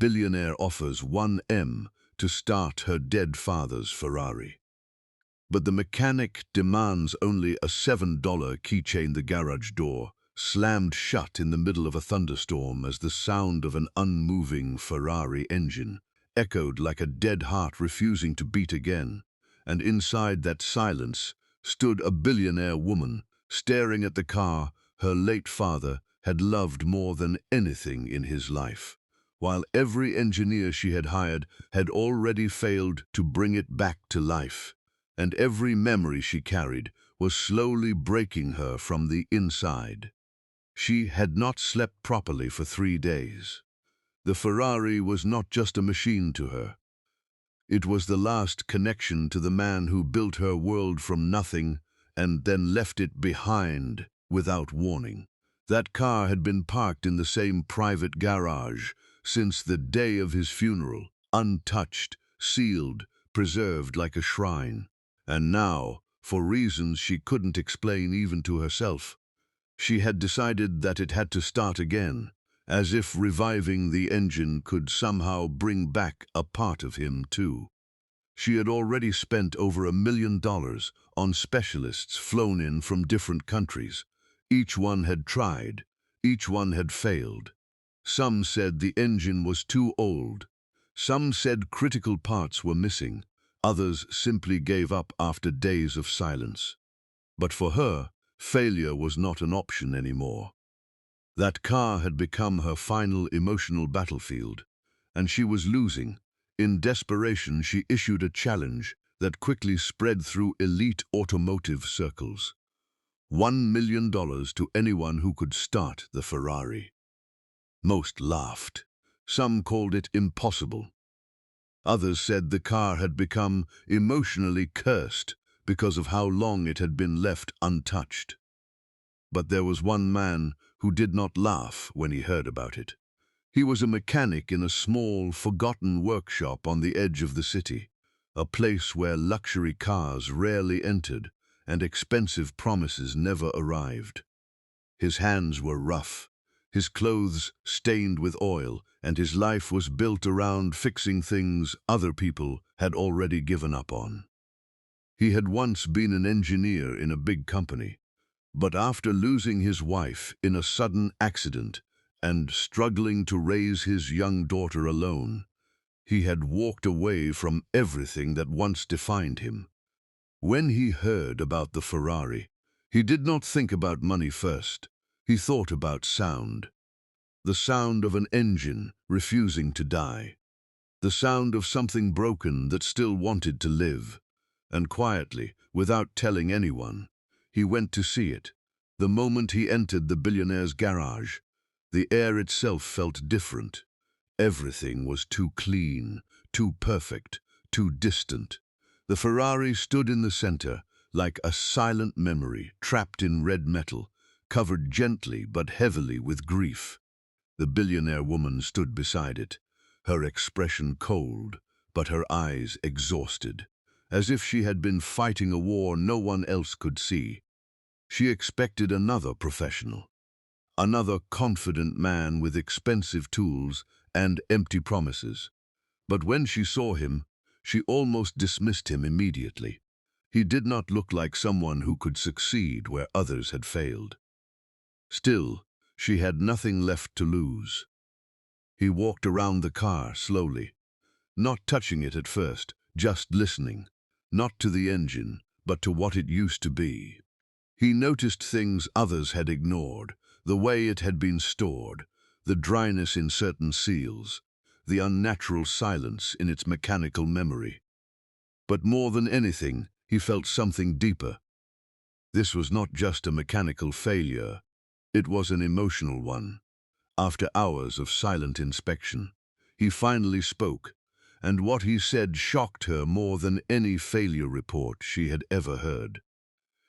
billionaire offers 1 M to start her dead father's Ferrari. But the mechanic demands only a $7 keychain. The garage door slammed shut in the middle of a thunderstorm as the sound of an unmoving Ferrari engine echoed like a dead heart refusing to beat again. And inside that silence stood a billionaire woman, staring at the car her late father had loved more than anything in his life, while every engineer she had hired had already failed to bring it back to life, and every memory she carried was slowly breaking her from the inside. She had not slept properly for 3 days. The Ferrari was not just a machine to her. It was the last connection to the man who built her world from nothing and then left it behind without warning. That car had been parked in the same private garage since the day of his funeral, untouched, sealed, preserved like a shrine. And now, for reasons she couldn't explain even to herself, she had decided that it had to start again, as if reviving the engine could somehow bring back a part of him too. She had already spent over $1 million on specialists flown in from different countries. Each one had tried, each one had failed. Some said the engine was too old. Some said critical parts were missing. Others simply gave up after days of silence. But for her, failure was not an option anymore. That car had become her final emotional battlefield, and she was losing. In desperation, she issued a challenge that quickly spread through elite automotive circles. $1 million to anyone who could start the Ferrari. Most laughed. Some called it impossible. Others said the car had become emotionally cursed because of how long it had been left untouched. But there was one man who did not laugh when he heard about it. He was a mechanic in a small, forgotten workshop on the edge of the city, a place where luxury cars rarely entered and expensive promises never arrived. His hands were rough, his clothes stained with oil, and his life was built around fixing things other people had already given up on. He had once been an engineer in a big company, but after losing his wife in a sudden accident and struggling to raise his young daughter alone, he had walked away from everything that once defined him. When he heard about the Ferrari, he did not think about money first. He thought about sound. The sound of an engine refusing to die. The sound of something broken that still wanted to live. And quietly, without telling anyone, he went to see it. The moment he entered the billionaire's garage, the air itself felt different. Everything was too clean, too perfect, too distant. The Ferrari stood in the center, like a silent memory, trapped in red metal, covered gently but heavily with grief. The billionaire woman stood beside it, her expression cold, but her eyes exhausted, as if she had been fighting a war no one else could see. She expected another professional, another confident man with expensive tools and empty promises. But when she saw him, she almost dismissed him immediately. He did not look like someone who could succeed where others had failed. Still, she had nothing left to lose. He walked around the car slowly, not touching it at first, just listening, not to the engine, but to what it used to be. He noticed things others had ignored, the way it had been stored, the dryness in certain seals, the unnatural silence in its mechanical memory. But more than anything, he felt something deeper. This was not just a mechanical failure, it was an emotional one. After hours of silent inspection, he finally spoke, and what he said shocked her more than any failure report she had ever heard.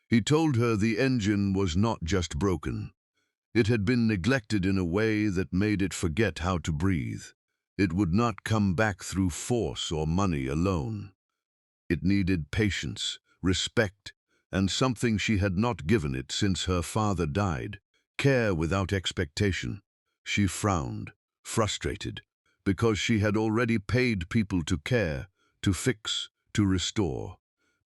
He told her the engine was not just broken. It had been neglected in a way that made it forget how to breathe. It would not come back through force or money alone. It needed patience, respect, and something she had not given it since her father died, care without expectation. She frowned, frustrated, because she had already paid people to care, to fix, to restore.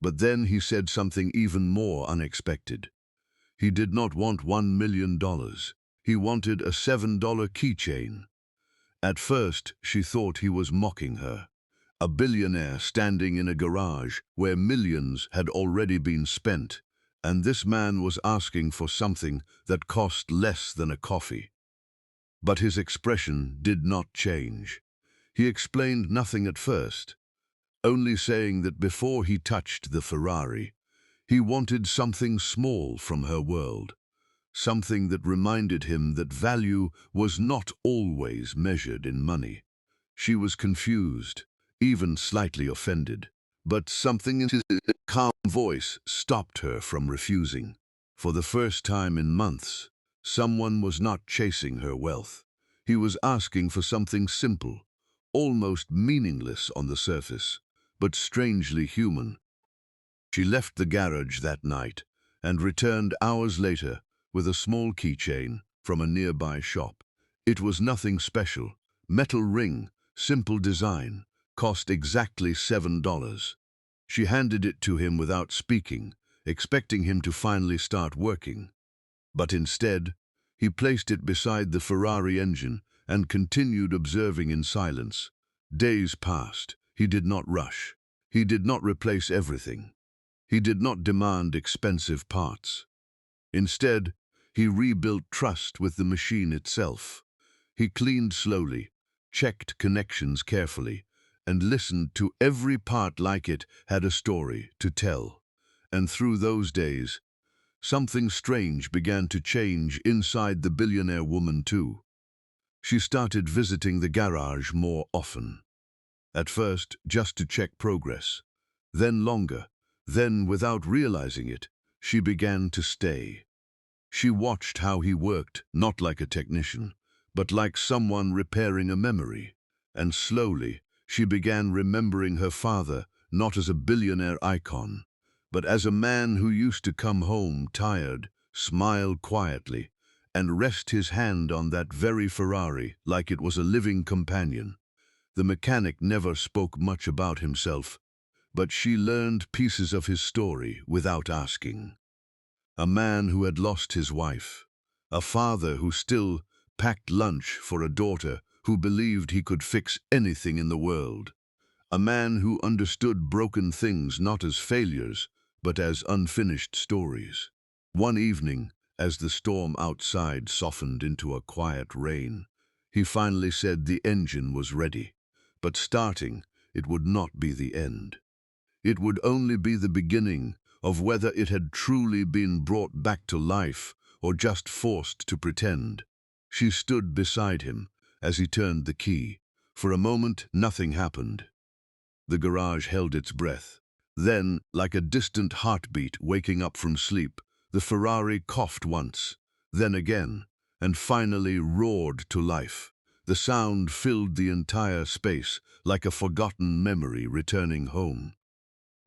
But then he said something even more unexpected. He did not want $1 million. He wanted a $7 keychain. At first, she thought he was mocking her. A billionaire standing in a garage where millions had already been spent, and this man was asking for something that cost less than a coffee. But his expression did not change. He explained nothing at first, only saying that before he touched the Ferrari, he wanted something small from her world, something that reminded him that value was not always measured in money. She was confused, even slightly offended, but something in his calm voice stopped her from refusing. For the first time in months, someone was not chasing her wealth. He was asking for something simple, almost meaningless on the surface, but strangely human. She left the garage that night and returned hours later with a small keychain from a nearby shop. It was nothing special. Metal ring, simple design, cost exactly $7. She handed it to him without speaking, expecting him to finally start working. But instead, he placed it beside the Ferrari engine and continued observing in silence. Days passed. He did not rush. He did not replace everything. He did not demand expensive parts. Instead, he rebuilt trust with the machine itself. He cleaned slowly, checked connections carefully, and listened to every part like it had a story to tell. And through those days, something strange began to change inside the billionaire woman too. She started visiting the garage more often. At first, just to check progress. Then longer. Then, without realizing it, she began to stay. She watched how he worked, not like a technician, but like someone repairing a memory. And slowly, she began remembering her father not as a billionaire icon, but as a man who used to come home tired, smile quietly, and rest his hand on that very Ferrari like it was a living companion. The mechanic never spoke much about himself, but she learned pieces of his story without asking. A man who had lost his wife, a father who still packed lunch for a daughter who believed he could fix anything in the world, a man who understood broken things not as failures, but as unfinished stories. One evening, as the storm outside softened into a quiet rain, he finally said the engine was ready, but starting, it would not be the end. It would only be the beginning of whether it had truly been brought back to life or just forced to pretend. She stood beside him as he turned the key. For a moment, nothing happened. The garage held its breath. Then, like a distant heartbeat waking up from sleep, the Ferrari coughed once, then again, and finally roared to life. The sound filled the entire space like a forgotten memory returning home.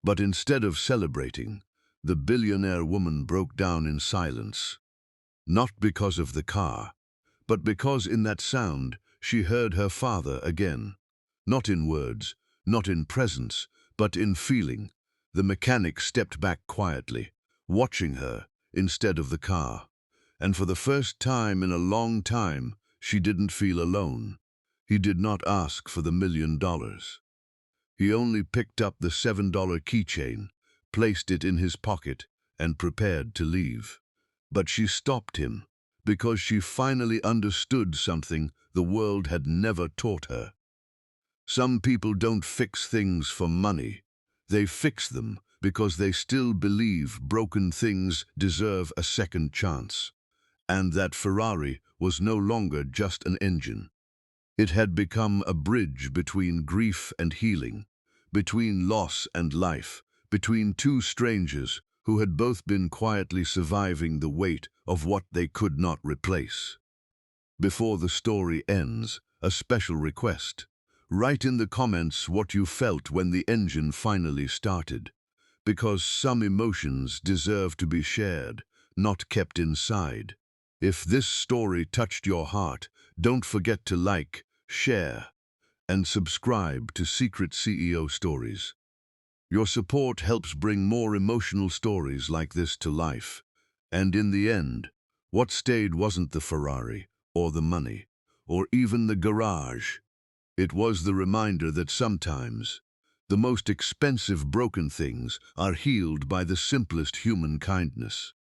But instead of celebrating, the billionaire woman broke down in silence. Not because of the car, but because in that sound she heard her father again. Not in words, not in presence, but in feeling. The mechanic stepped back quietly, watching her instead of the car. And for the first time in a long time, she didn't feel alone. He did not ask for the $1 million. He only picked up the $7 keychain, placed it in his pocket, and prepared to leave. But she stopped him, because she finally understood something the world had never taught her. Some people don't fix things for money. They fix them because they still believe broken things deserve a second chance. And that Ferrari was no longer just an engine. It had become a bridge between grief and healing, between loss and life, between two strangers who had both been quietly surviving the weight of what they could not replace. Before the story ends, a special request. Write in the comments what you felt when the engine finally started, because some emotions deserve to be shared, not kept inside. If this story touched your heart, don't forget to like, share, and subscribe to Secret CEO Stories. Your support helps bring more emotional stories like this to life. And in the end, what stayed wasn't the Ferrari, or the money, or even the garage. It was the reminder that sometimes the most expensive broken things are healed by the simplest human kindness.